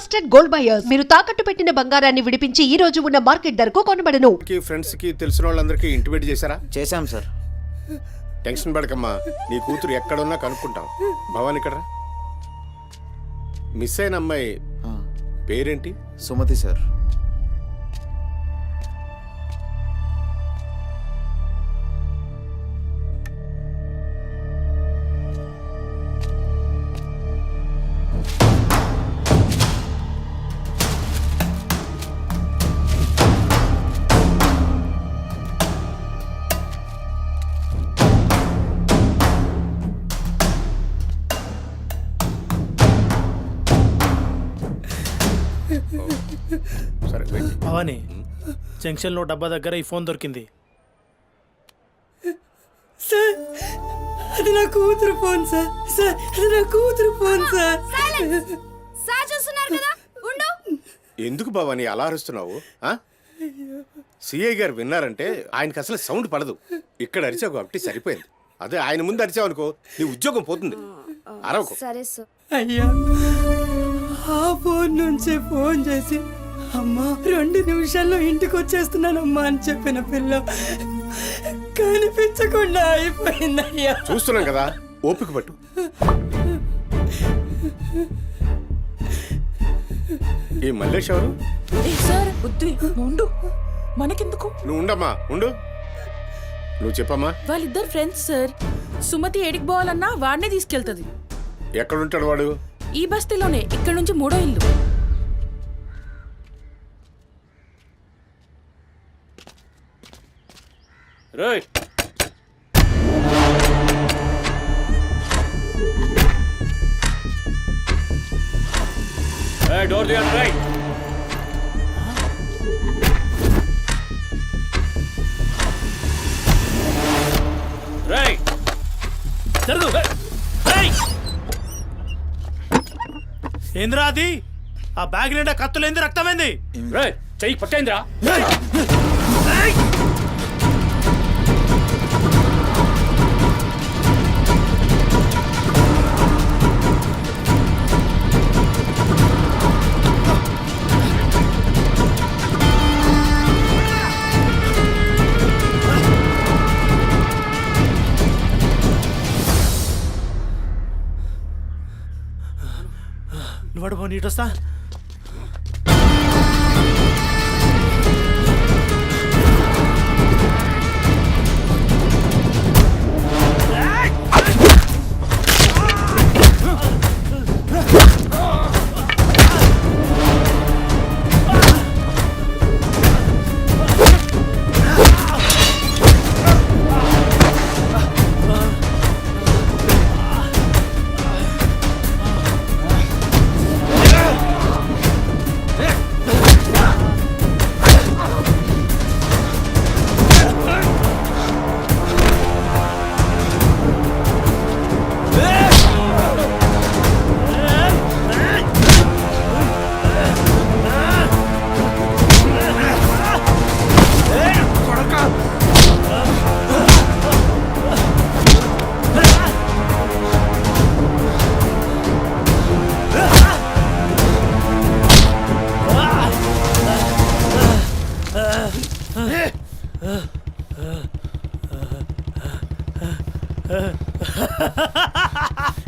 Trusted gold buyers మీరు తాకట్టు పెట్టిన బంగారాన్ని విడిపించి ఈ రోజు ఉన్న మార్కెట్ ధరకు కొనబడను. ఫ్రెండ్స్ కి తెలిసిన వాళ్ళందరికీ ఇంటిమేట్ చేశారా? చేశాం సార్. టెన్షన్ పడకమ్మా, నీ కూతురు ఎక్కడున్నా కనుక్కుంటాం. భవాని ఇక్కడ మిస్ అయిన అమ్మాయి పేరేంటి? సుమతి సార్. సరే వెయిట్. భవాని, జంక్షన్లో డబ్బా దగ్గర ఈ ఫోన్ దొరికింది. సార్, అది నా కూతురు ఫోన్ సార్. సార్, అది నా కూతురు ఫోన్ సార్. సార్ చూస్తున్నారు కదా, ఉండు. ఎందుకు భవాని అలా అరుస్తున్నావు? సిఐ గారు విన్నారంటే ఆయనకి అసలు సౌండ్ పడదు. ఇక్కడ అరిచావు కాబట్టి సరిపోయింది. అదే ఆయన ముందు అరిచావు అనుకో నీ ఉద్యోగం పోతుంది. అరవకు. సరే సార్. అయ్యా, ఆ ఫోన్ నుంచి ఫోన్ చేసి అమ్మా 2 నిమిషాల్లో ఇంటికి వచ్చేస్తున్నానమ్మా అని చెప్పిన పిల్ల కనిపించకుండా అయిపోయిందయ్యా. చూస్తున్నాం కదా, ఓపిక పట్టు. ఈ మల్లేష్ ఎవరు? సార్ ఉండు, మనకెందుకు? నువ్వు ఉండమ్మా, ఉండు. నువ్వు చెప్పమ్మా. వాళ్ళిద్దరు ఫ్రెండ్స్ సార్. సుమతి ఏడికి పోవాలన్నా వాడినే తీసుకెళ్తుంది. ఎక్కడుంటాడు వాడు? ఈ బస్తీలోనే, ఇక్కడ నుంచి 3వ ఇల్లు. రేయ్, డోర్ తీయండి. రైట్, రైట్, జరుగు. ఏంద్రా అది? ఆ బ్యాగ్ నిండా కత్తులేంది, రక్తమైంది. రేయ్, చెయ్యి పట్టేంద్రా. నువ్వు పో, నీటొస్తా.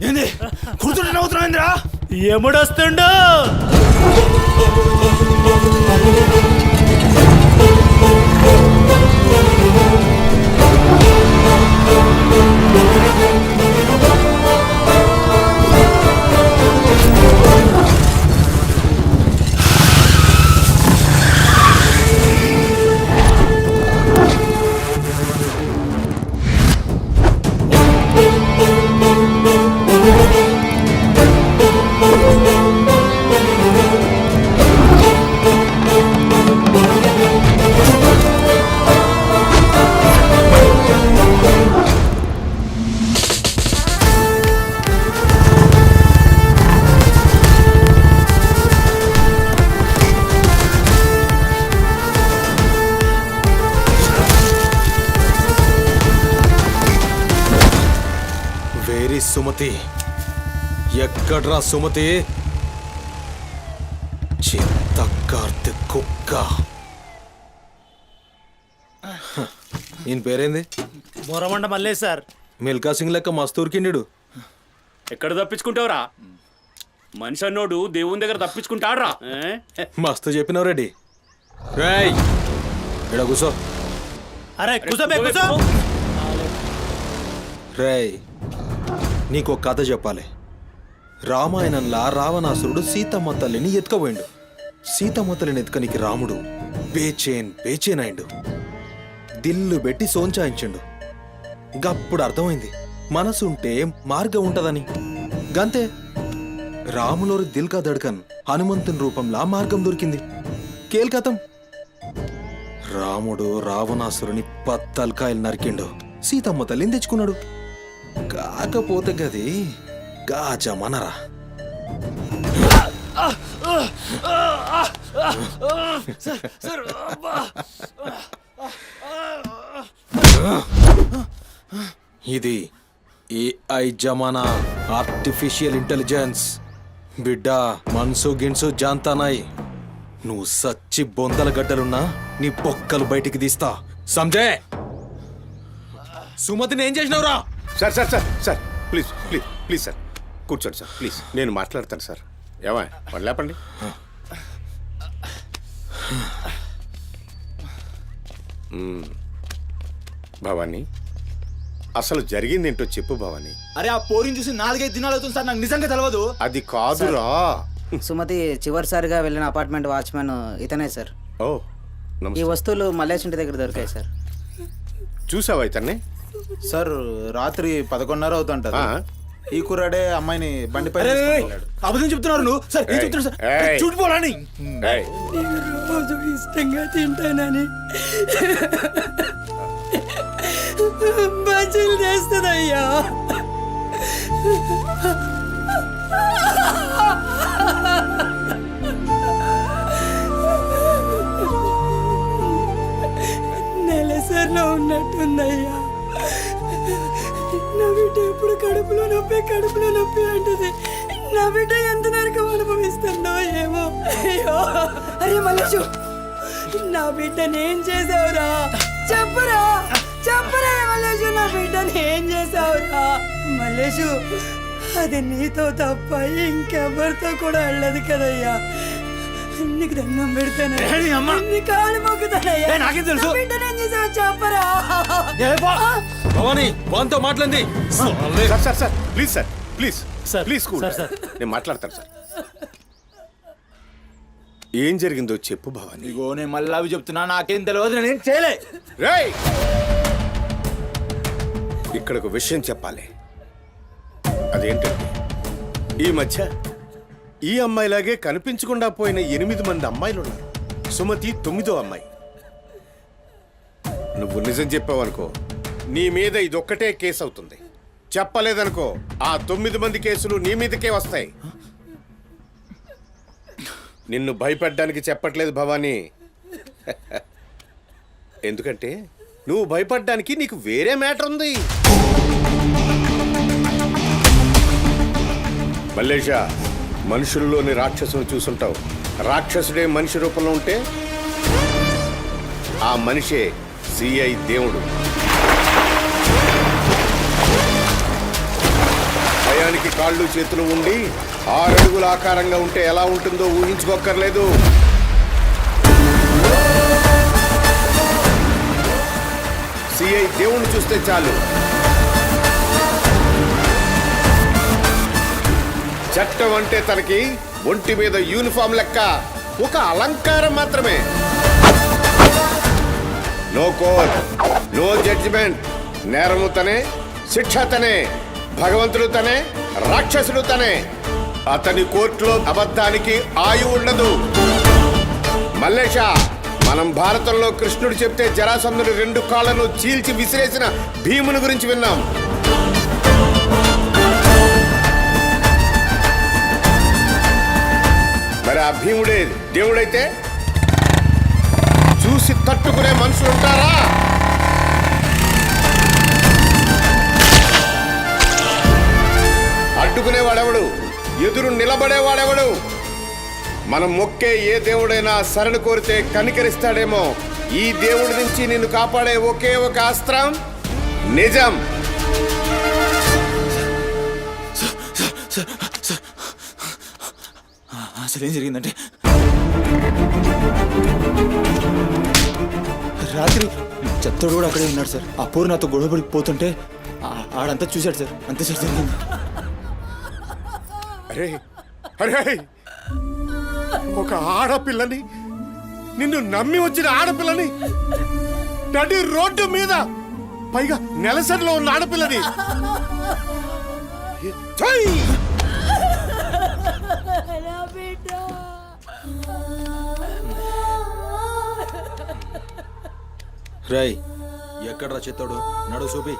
ఏంది కూర్చుంటే నవ్వుతున్నావేంద్రా? ఎముడొస్తుండు? సుమతి ఎక్కడ్రా సుమతి? చిత్తకార్తె కుక్క. ఈయన పేరేంది? మొరమండ మల్లే సార్. మిల్కా సింగ్ లెక్క మస్తూరికిండు. ఎక్కడ తప్పించుకుంటావురా? మనిషి అన్నోడు దేవుని దగ్గర తప్పించుకుంటాడ్రా. మస్తు చెప్పినావు రెడ్డి. రేయ్ ఇక్కడ కూసో. అరే కూసోబే కూసో. రేయ్ నీకు కథ చెప్పాలి. రామాయణంలా రావణాసురుడు సీతమ్మ తల్లిని ఎత్తుకపోయిండు. సీతమ్మ తల్లిని ఎత్తుకనికి రాముడు బేచేన్ అయిండు. దిల్లు పెట్టి సోంచాయించిండు. గప్పుడు అర్థమైంది మనసుంటే మార్గం ఉంటదని. గంతే రాములోరి దిల్ కా దడ్కన్ హనుమంతుని రూపంలా మార్గం దొరికింది. కేల్కతం రాముడు రావణాసురుని పత్తల్కాయలు నరికిండు. సీతమ్మ తల్లిని తెచ్చుకున్నాడు. కాకపోతే గది గాజమనరా. ఇది ఏఐ జమానా, ఆర్టిఫిషియల్ ఇంటెలిజెన్స్. బిడ్డ మనసు గిన్సు జాంతానాయ్. నువ్వు సచ్చి బొందల గడ్డలున్నా నీ బొక్కలు బయటికి తీస్తా. సంజే సుమతిని ఏం చేసినావురా? Sir sir sir sir please please please sir కూర్చోండి సార్ ప్లీజ్. నేను మాట్లాడతాను సార్. ఏమా వాళ్ళు లేపండి. భవానీ అసలు జరిగింది ఏంటో చెప్పు భవానీ. అరే ఆ పోరిని చూసి 4-5 దినాలు అవుతుంది సార్. నాకు నిజంగా తెలియదు. అది కాదురా. సుమతి చివరిసారిగా వెళ్ళిన అపార్ట్మెంట్ వాచ్మెన్ ఇతనే సార్. ఓ ఈ నమస్తే. వస్తువులు మల్లేష్ ఇంటి దగ్గర దొరికాయి సార్. చూసావా ఇతన్ని? సార్ రాత్రి 11:30 అవుతుంటది. ఈ కుర్రాడే అమ్మాయిని బండిపై అబద్ధం చెప్తున్నారు నువ్వు. సార్ ఏం చెప్తున్నారు సార్? ఏయ్. చూడిపోవాలని. ఏయ్, నేను రోజు ఇష్టంగా తింటానని బజ్జీలు చేస్తుందయ్యా. నెలసరిలో ఉన్నట్టుందయ్యా. నా బిడ్డ ఎప్పుడు కడుపులో నొప్పి అంటది. నా బిడ్డ ఎంత నరకం అనుభవిస్తుందో ఏమో. అయ్యో అరే మల్లేషు, నా బిడ్డని ఏం చేసావురా? చెప్పురా మల్లేషు, నా బిడ్డని ఏం చేసావురా? మల్లేషు, అది నీతో తప్ప ఇంకెవరితో కూడా వెళ్ళదు కదయ్యా. నీకు దండం పెడతానయ్యా, నీ కాళ్ళు మొక్కుతానయ్యా. నాకేం తెలుసు? నా బిడ్డని ఏం చేసావు చెప్పరా? భవానీ వాంతో మాట్లాడింది. Sir sir sir please sir please sir, please cool. Sir, sir. నేను మాట్లాడతాను సార్. ఏం జరిగిందో చెప్పు భవానీ. ఇగో నేను మళ్ళీ అవి చెప్తున్నా, నాకేం తెలియదు, నేను చేయలే. రేయ్, ఇక్కడ ఒక విషయం చెప్పాలి. అదేంటంటే ఈ మధ్య ఈ అమ్మాయిలాగే కనిపించకుండా పోయిన 8 మంది అమ్మాయిలు ఉన్నారు. సుమతి 9వ అమ్మాయి. నువ్వు నిజం చెప్పావనుకో నీ మీద ఇదొక్కటే కేసు అవుతుంది. చెప్పలేదనుకో ఆ 9 మంది కేసులు నీ మీదకే వస్తాయి. నిన్ను భయపడ్డానికి చెప్పట్లేదు భవానీ. ఎందుకంటే నువ్వు భయపడ్డానికి నీకు వేరే మ్యాటర్ ఉంది. మల్లేషా, మనుషుల్లోని రాక్షసుని చూసుంటావు. రాక్షసుడే మనిషి రూపంలో ఉంటే ఆ మనిషే సిఐ దేవుడు. భయానికి కాళ్ళు చేతులు ఉండి 6 అడుగుల ఆకారంగా ఉంటే ఎలా ఉంటుందో ఊహించుకోక్కర్లేదు. సిఐ దేవుణ్ణి చూస్తే చాలు చట్టం అంటే తనకి ఒంటి మీద యూనిఫామ్ లెక్క ఒక అలంకారం మాత్రమే. No court, no judgment. నేరము తనే, శిక్ష తనే, భగవంతుడు తనే, రాక్షసుడు తనే. అతని కోర్టులో అబద్ధానికి ఆయువు ఉండదు. మల్లేష, మనం భారతంలో కృష్ణుడు చెప్తే జరాసంధుడు 2 కాళ్లను చీల్చి విసిరేసిన భీముని గురించి విన్నాం. మరి ఆ భీముడే దేవుడైతే చూసి తట్టుకునే మనుషులు ఉంటారా? అడ్డుకునేవాడెవడు? ఎదురు నిలబడేవాడెవడు? మనం మొక్కే ఏ దేవుడైనా శరణు కోరితే కనికరిస్తాడేమో. ఈ దేవుడి నుంచి నిన్ను కాపాడే ఒకే ఒక అస్త్రం నిజం. అసలు ఏం జరిగిందంటే రాత్రి చెత్తడు కూడా అక్కడే ఉన్నాడు సార్. ఆ పోరు నాతో గొడవపడి పోతుంటే ఆడంతా చూశాడు సార్. అంతే సార్ జరిగింది. అరే అరే, ఒక ఆడపిల్లని, నిన్ను నమ్మి వచ్చిన ఆడపిల్లని నడి రోడ్డు మీద, పైగా నెలసరిలో ఉన్న ఆడపిల్లని ఛై! నా బిడ్డ రాయ్ ఎక్కడ్రా చెత్తడు? నడు చూపి.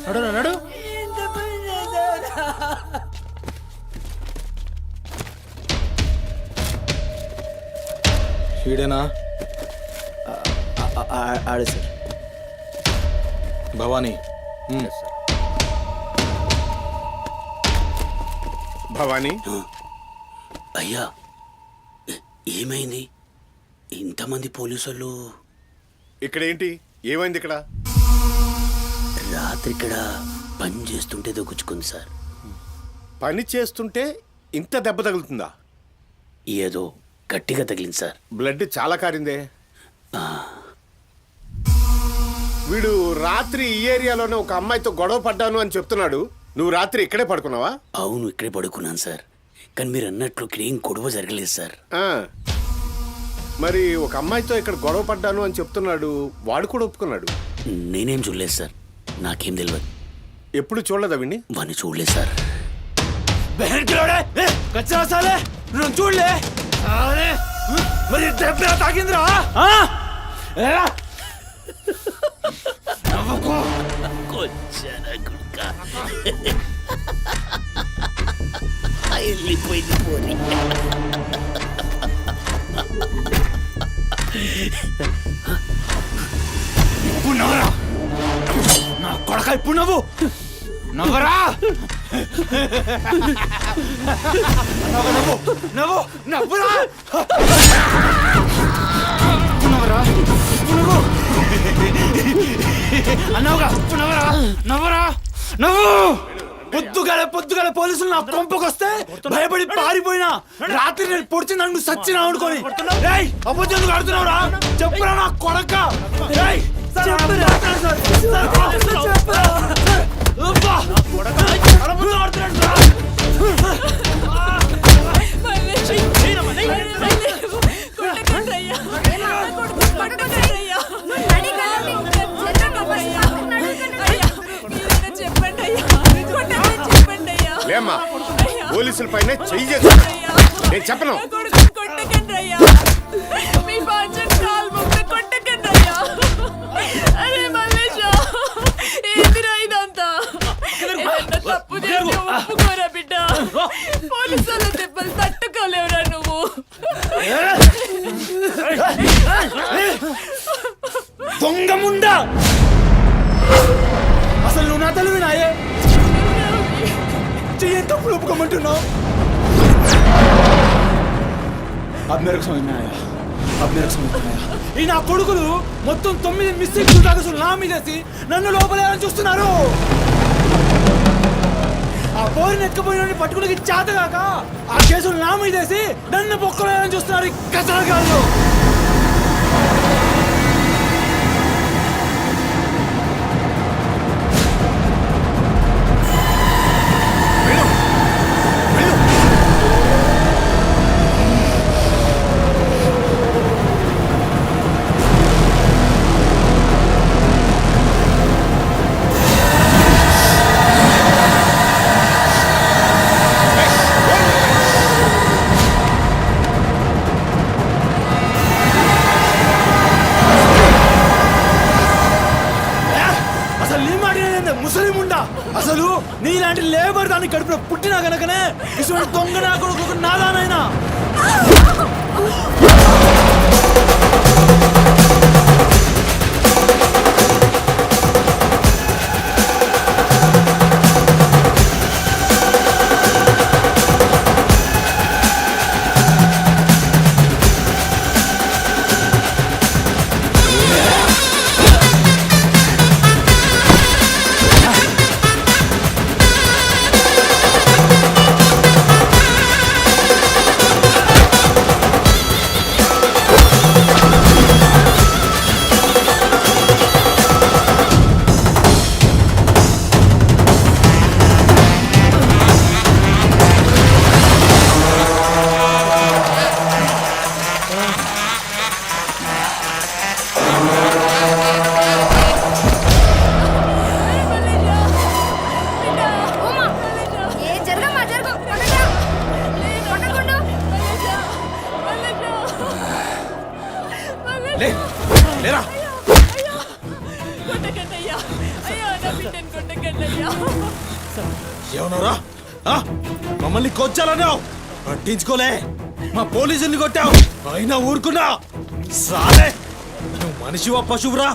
నడు నడు. ఎంత పని చేసావురా? ఈడేనా? ఆడే సార్. భవానీ. భవానీ, అయ్యా ఏమైంది? ఇంతమంది పోలీసులు ఇక్కడ ఏంటి? ఏమైంది ఇక్కడ? రాత్రి ఇక్కడ పని చేస్తుంటే దొక్కుచుకుంది సార్. పని చేస్తుంటే ఇంత దెబ్బ తగులుతుందా? ఏదో గట్టిగా తగిలింది సార్. బ్లడ్ చాలా కారిందే. వీడు రాత్రి ఈ ఏరియాలోనే ఒక అమ్మాయితో గొడవ పడ్డాను అని చెప్తున్నాడు. నువ్వు రాత్రి ఇక్కడే పడుకున్నావా? అవును, ఇక్కడే పడుకున్నాను సార్. కానీ మీరు అన్నట్లు ఇక్కడ ఏం గొడవ జరగలేదు సార్. ఆ, మరి ఒక అమ్మాయితో ఇక్కడ గొడవ పడ్డాను అని చెప్తున్నాడు. వాడు కూడా ఒప్పుకున్నాడు. నేనేం చూడలేదు సార్. నాకేం తెలియదు. ఎప్పుడు చూడలేదా విని? వాడిని చూడలేదు సార్. చూడలే మరి దెబ్బ తాకిందిరా? వెళ్ళిపోయింది పోనీ. ఇప్పుడు నవ్వరా నా కొడక? ఇప్పుడు నవ్వు నవ్వరా? నవ్వు నవ్వు నవ్వురా? నవ్వరా? నవ్వు అన్నావుగా. నవ్వరా? నవ్వరా? నవ్వు. పొద్దుగాల పోలీసులు నా కొంపకొస్తే భయపడి పారిపోయినా రాత్రి నేను పొడిచి నన్ను సచ్చినా అనుకోని అబద్ధం ఆడుతున్నావురా? చెప్పురా నా కొడక. లేమ్మా, పోలీసుల పైన చెయ్యి చేస్తా. నేను చెప్పను. పోలీసుల దెబ్బలు తట్టుకోలేవురా నువ్వు. దొంగముండా, అసలు నువ్వు నా తల్లివి నాయే? చెయ్యి తప్పులు ఒప్పుకోమంటున్నావు? अब मेरे को समझ में आया. ఈ నా కొడుకులు మొత్తం 9 మిస్టేక్స్ దాకా నా మీదేసి నన్ను లోపలేయాలని చూస్తున్నారు. ఆ పోరిని ఎత్తుకుపోయిన పట్టుకుని చేతగాక ఆ కేసులు నా మీదేసి నన్ను పొక్కలేయాలని చూస్తున్నారు ఈ కసరగాళ్ళు. అసలు నీలాంటి లేబర్ దాన్ని కడుపులో పుట్టినా గనకనే ఇటువంటి దొంగ నా కొడుకు నాదానైనా. లేరా కొట్టకండయ్యా అయ్యో నా బిడ్డను కొట్టకండయ్యా ఏమన్నారా మమ్మల్ని కొచ్చాలన్నావు పట్టించుకోలే మా పోలీసుల్ని కొట్టావు అయినా ఊరుకున్నా సాలే నువ్వు మనిషివా పశువురా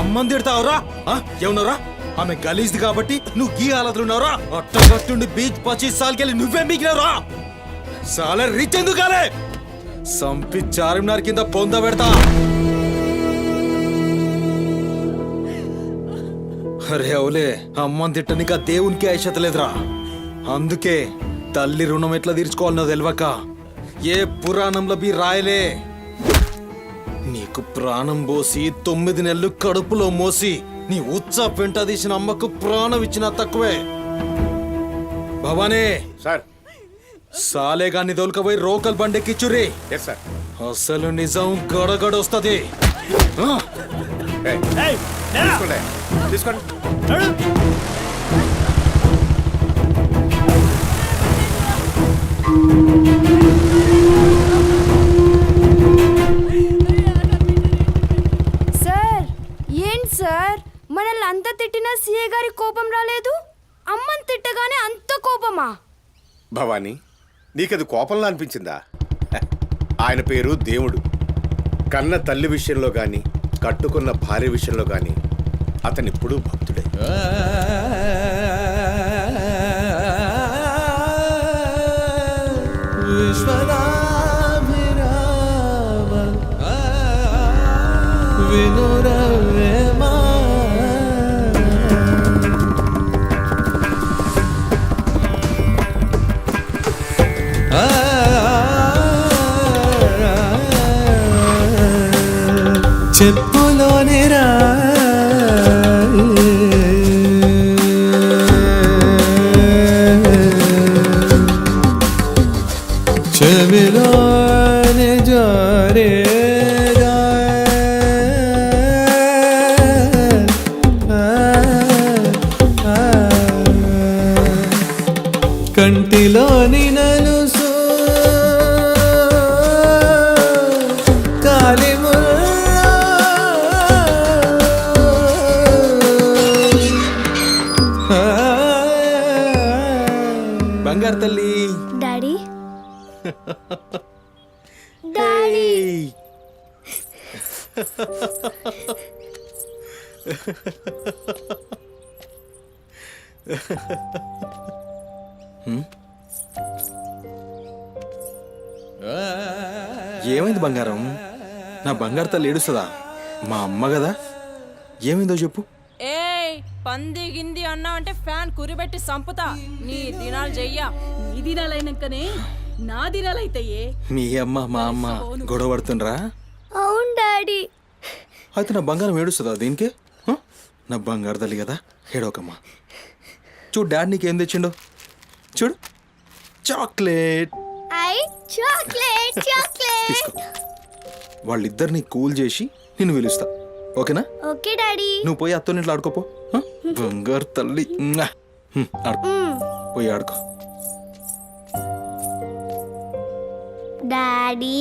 అమ్మని తిడతావురా ఏమన్నారా ఆమె గలీజ్ది కాబట్టి నువ్వు గీ హాలతులున్నావురా అట్టగట్టుండి బీచ్ 25 సార్కెళ్ళి నువ్వే మిగిలినరా సాలే రిచ్ ఎందుకు కాలే సంపి చార్మినార్ కింద పొంద పెడతా అరే అవులే అమ్మని తిట్టనిక దేవునికి ఐషత లేదురా అందుకే తల్లి రుణం ఎట్లా తీర్చుకోవాలనో తెలియక ఏ పురాణంలో బి రాయలే నీకు ప్రాణం పోసి 9 నెలలు కడుపులో మోసి నీ ఉచ్చ పెంట తీసిన అమ్మకు ప్రాణం ఇచ్చినా తక్కువే భవానీ సార్ సాలేగాన్ని దొలకపోయి రోకల్ బండెక్కిచ్చురి ఎస్ సార్. అసలు నిజం గడగడొస్తది ఏయ్, తీసుకోండి తీసుకోండి. సార్ ఏంటి సార్ మనల్ని అంత తిట్టినా సీఏ గారి కోపం రాలేదు అమ్మని తిట్టగానే అంత కోపమా భవానీ నీకది కోపంలా అనిపించిందా ఆయన పేరు దేవుడు. కన్న తల్లి విషయంలో గాని కట్టుకున్న భార్య విషయంలో గాని అతనిప్పుడు భక్తుడే. చెప్పులోని రా చెవిలోని జారే కంటిలోని నలుసు బంగారు తల్లి డాడీ డాడీ ఏమైంది బంగారం? నా బంగారు తల్లి ఏడుస్తుందా? మా అమ్మ కదా, ఏమైందో చెప్పు. ఏయ్ పంది గింది అన్నా అంటే ఫ్యాన్ కురిబెట్టి సంపుతా. నీ దినాలు చెయ్యా. నీ దినాలైనాకనే నా దినాలైతాయే. మీ అమ్మ మా అమ్మ గొడవ పడుతుండ్రా? అవును డాడీ. అయితే నా బంగారం ఏడుస్తుందా దీనికే? నా బంగారు తల్లి కదా, ఏడవకమ్మా. చూడు డాడీ నీకేం తెచ్చిండో చూడు. చాక్లెట్ చాక్లెట్ చాక్లెట్ తీసుకో. వాళ్ళిద్దరిని కూల్ చేసి నిన్ను పిలుస్తా, ఓకేనా? Okay daddy. నువ్వు పోయి అత్తో ఇంట్లో ఆడుకోపో. బంగారు తల్లి ఆడుకో, పోయి ఆడుకో. డాడీ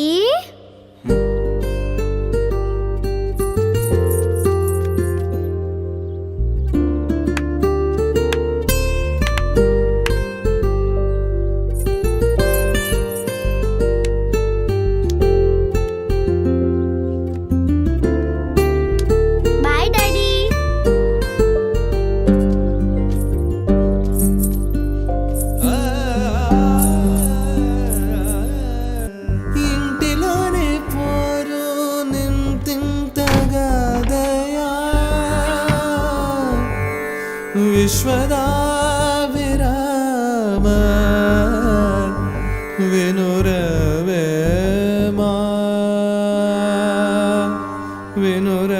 విశ్వదా విరామ వినురవేమా వినుర